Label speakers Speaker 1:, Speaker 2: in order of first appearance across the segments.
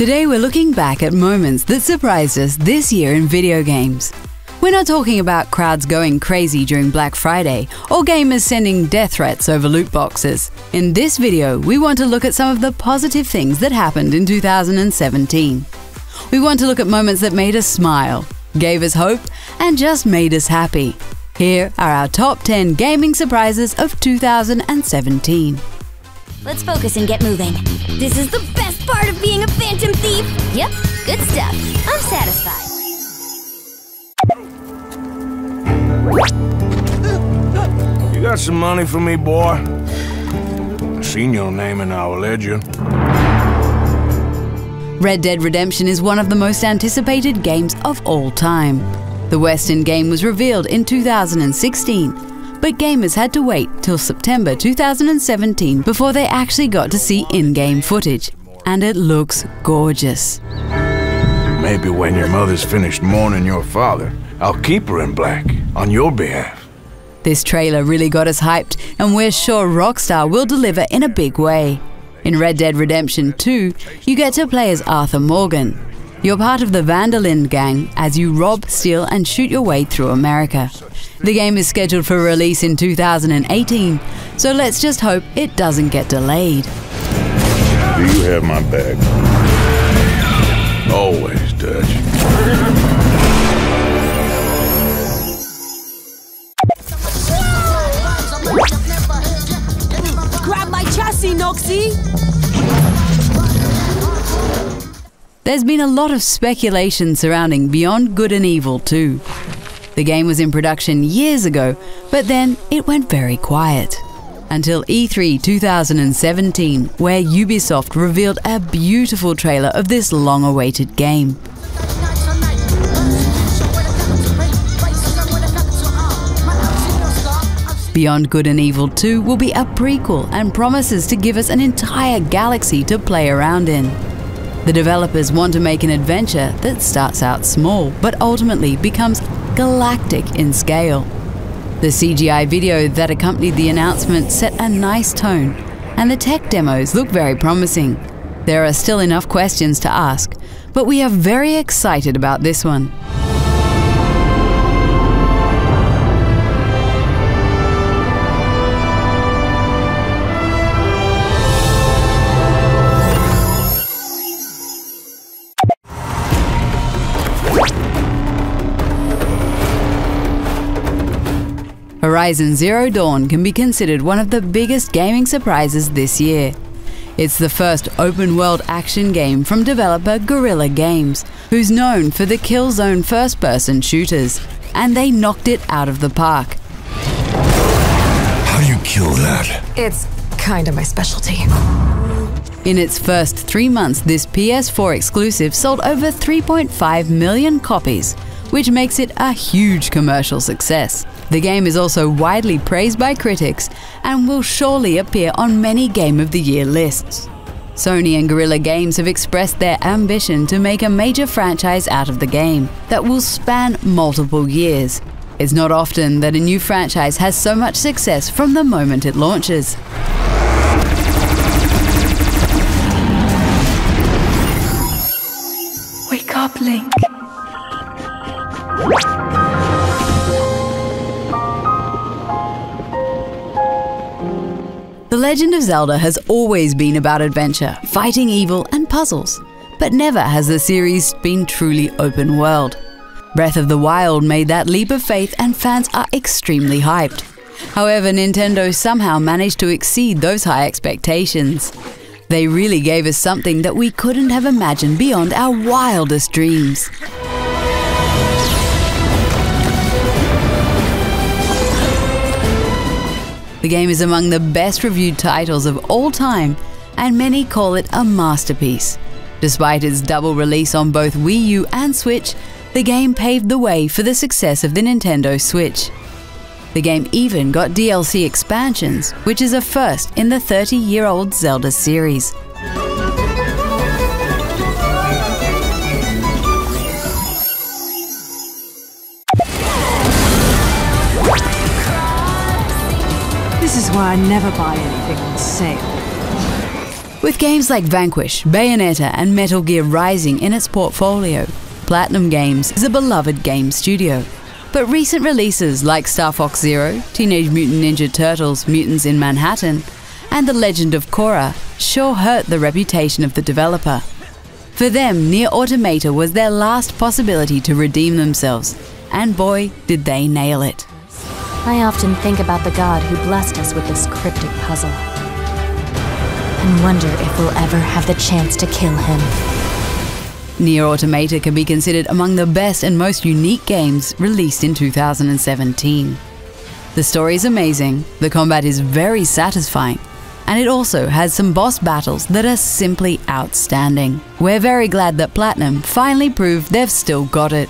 Speaker 1: Today we're looking back at moments that surprised us this year in video games. We're not talking about crowds going crazy during Black Friday or gamers sending death threats over loot boxes. In this video, we want to look at some of the positive things that happened in 2017. We want to look at moments that made us smile, gave us hope, and just made us happy. Here are our top 10 gaming surprises of 2017.
Speaker 2: Let's focus and get moving. This is the best part of being a phantom thief! Yep, good stuff. I'm satisfied.
Speaker 3: You got some money for me, boy? I seen your name in our ledger.
Speaker 1: Red Dead Redemption is one of the most anticipated games of all time. The Western game was revealed in 2016, but gamers had to wait till September 2017 before they actually got to see in-game footage. And it looks gorgeous.
Speaker 3: Maybe when your mother's finished mourning your father, I'll keep her in black, on your behalf.
Speaker 1: This trailer really got us hyped, and we're sure Rockstar will deliver in a big way. In Red Dead Redemption 2, you get to play as Arthur Morgan. You're part of the Vanderlyn gang as you rob, steal, and shoot your way through America. The game is scheduled for release in 2018, so let's just hope it doesn't get delayed.
Speaker 3: Do you have my bag? Always, Dutch.
Speaker 4: Grab my chassis, Noxie!
Speaker 1: There's been a lot of speculation surrounding Beyond Good and Evil 2. The game was in production years ago, but then it went very quiet. Until E3 2017, where Ubisoft revealed a beautiful trailer of this long-awaited game. Beyond Good and Evil 2 will be a prequel and promises to give us an entire galaxy to play around in. The developers want to make an adventure that starts out small, but ultimately becomes galactic in scale. The CGI video that accompanied the announcement set a nice tone, and the tech demos look very promising. There are still enough questions to ask, but we are very excited about this one. Horizon Zero Dawn can be considered one of the biggest gaming surprises this year. It's the first open-world action game from developer Guerrilla Games, who's known for the Killzone first-person shooters, and they knocked it out of the park.
Speaker 3: How do you kill that?
Speaker 4: It's kinda my specialty.
Speaker 1: In its first 3 months, this PS4 exclusive sold over 3.5 million copies, which makes it a huge commercial success. The game is also widely praised by critics and will surely appear on many Game of the Year lists. Sony and Guerrilla Games have expressed their ambition to make a major franchise out of the game that will span multiple years. It's not often that a new franchise has so much success from the moment it launches.
Speaker 4: Wake up, Link.
Speaker 1: The Legend of Zelda has always been about adventure, fighting evil, and puzzles, but never has the series been truly open world. Breath of the Wild made that leap of faith, and fans are extremely hyped. However, Nintendo somehow managed to exceed those high expectations. They really gave us something that we couldn't have imagined beyond our wildest dreams. The game is among the best reviewed titles of all time, and many call it a masterpiece. Despite its double release on both Wii U and Switch, the game paved the way for the success of the Nintendo Switch. The game even got DLC expansions, which is a first in the 30-year-old Zelda series.
Speaker 4: This is why I never buy anything on sale.
Speaker 1: With games like Vanquish, Bayonetta and Metal Gear Rising in its portfolio, Platinum Games is a beloved game studio. But recent releases like Star Fox Zero, Teenage Mutant Ninja Turtles: Mutants in Manhattan, and The Legend of Korra sure hurt the reputation of the developer. For them, Nier Automator was their last possibility to redeem themselves, and boy, did they nail it.
Speaker 5: I often think about the god who blessed us with this cryptic puzzle, and wonder if we'll ever have the chance to kill him.
Speaker 1: Nier Automata can be considered among the best and most unique games released in 2017. The story is amazing, the combat is very satisfying, and it also has some boss battles that are simply outstanding. We're very glad that Platinum finally proved they've still got it.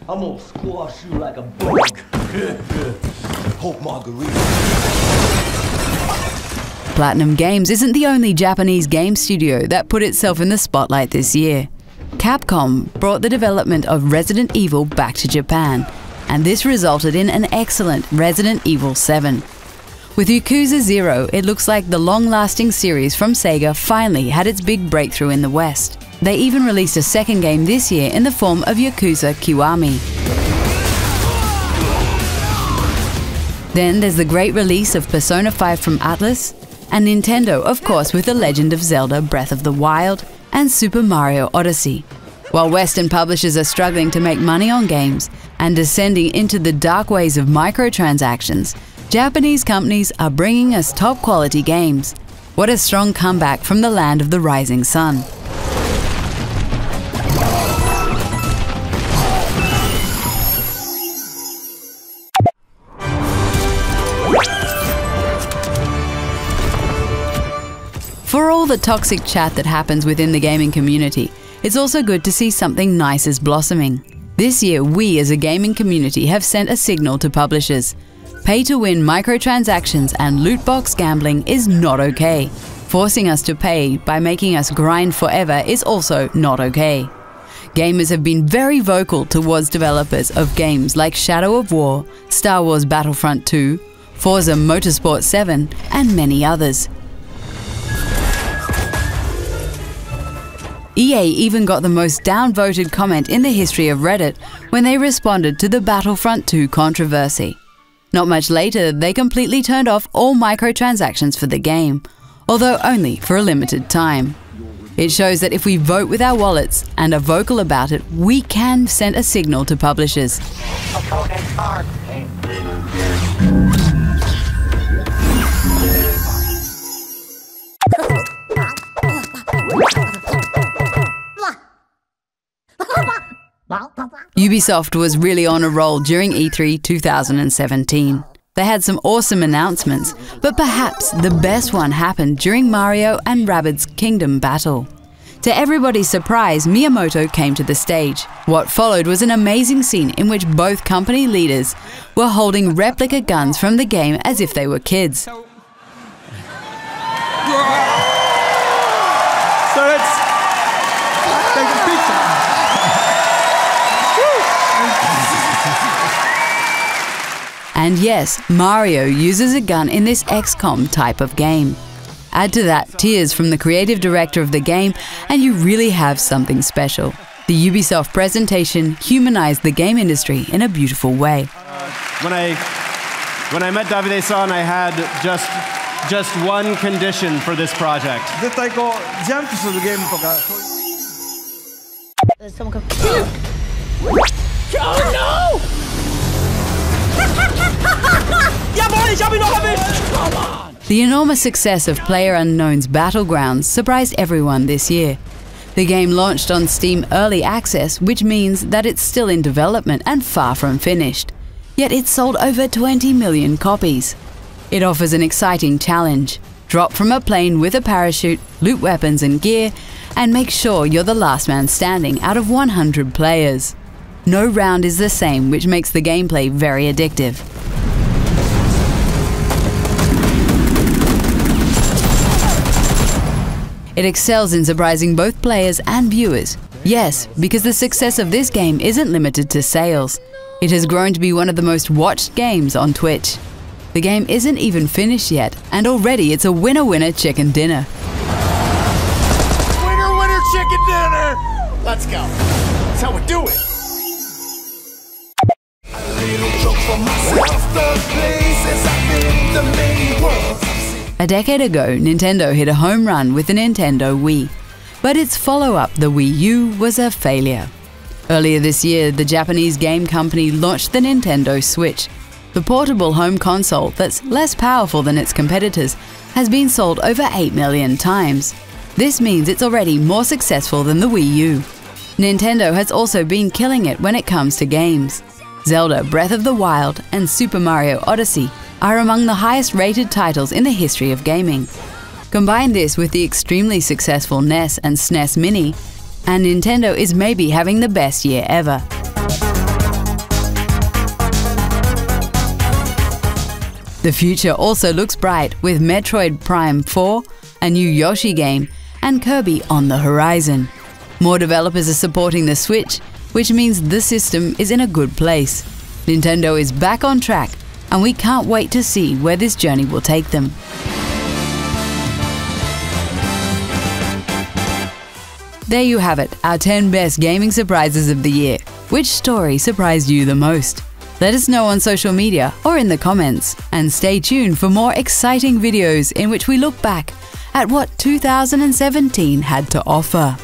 Speaker 6: I'm gonna squash you like a bug. Hope margarita.
Speaker 1: Platinum Games isn't the only Japanese game studio that put itself in the spotlight this year. Capcom brought the development of Resident Evil back to Japan, and this resulted in an excellent Resident Evil 7. With Yakuza 0, it looks like the long-lasting series from Sega finally had its big breakthrough in the West. They even released a second game this year in the form of Yakuza Kiwami. Then there's the great release of Persona 5 from Atlus, and Nintendo, of course, with The Legend of Zelda: Breath of the Wild and Super Mario Odyssey. While Western publishers are struggling to make money on games and descending into the dark ways of microtransactions, Japanese companies are bringing us top-quality games. What a strong comeback from the land of the rising sun. For all the toxic chat that happens within the gaming community, it's also good to see something nice is blossoming. This year, we as a gaming community have sent a signal to publishers. Pay-to-win microtransactions and loot box gambling is not okay. Forcing us to pay by making us grind forever is also not okay. Gamers have been very vocal towards developers of games like Shadow of War, Star Wars Battlefront 2, Forza Motorsport 7, and many others. EA even got the most downvoted comment in the history of Reddit when they responded to the Battlefront 2 controversy. Not much later, they completely turned off all microtransactions for the game, although only for a limited time. It shows that if we vote with our wallets and are vocal about it, we can send a signal to publishers. Ubisoft was really on a roll during E3 2017. They had some awesome announcements, but perhaps the best one happened during Mario and Rabbids Kingdom battle. To everybody's surprise, Miyamoto came to the stage. What followed was an amazing scene in which both company leaders were holding replica guns from the game as if they were kids.
Speaker 7: So let's take a picture.
Speaker 1: And yes, Mario uses a gun in this XCOM type of game. Add to that tears from the creative director of the game, and you really have something special. The Ubisoft presentation humanized the game industry in a beautiful way.
Speaker 7: When I met Davide-san, I had just one condition for this project.
Speaker 6: Oh no!
Speaker 1: The enormous success of PlayerUnknown's Battlegrounds surprised everyone this year. The game launched on Steam Early Access, which means that it's still in development and far from finished. Yet it sold over 20 million copies. It offers an exciting challenge. Drop from a plane with a parachute, loot weapons and gear, and make sure you're the last man standing out of 100 players. No round is the same, which makes the gameplay very addictive. It excels in surprising both players and viewers. Yes, because the success of this game isn't limited to sales. It has grown to be one of the most watched games on Twitch. The game isn't even finished yet, and already it's a winner-winner chicken dinner.
Speaker 6: Winner, winner, chicken dinner! Let's go. That's how we do it.
Speaker 1: A decade ago, Nintendo hit a home run with the Nintendo Wii. But its follow-up, the Wii U, was a failure. Earlier this year, the Japanese game company launched the Nintendo Switch. The portable home console that's less powerful than its competitors has been sold over 8 million times. This means it's already more successful than the Wii U. Nintendo has also been killing it when it comes to games. Zelda Breath of the Wild and Super Mario Odyssey are among the highest-rated titles in the history of gaming. Combine this with the extremely successful NES and SNES Mini, and Nintendo is maybe having the best year ever. The future also looks bright with Metroid Prime 4, a new Yoshi game, and Kirby on the horizon. More developers are supporting the Switch, which means the system is in a good place. Nintendo is back on track, and we can't wait to see where this journey will take them. There you have it, our 10 best gaming surprises of the year. Which story surprised you the most? Let us know on social media or in the comments, and stay tuned for more exciting videos in which we look back at what 2017 had to offer.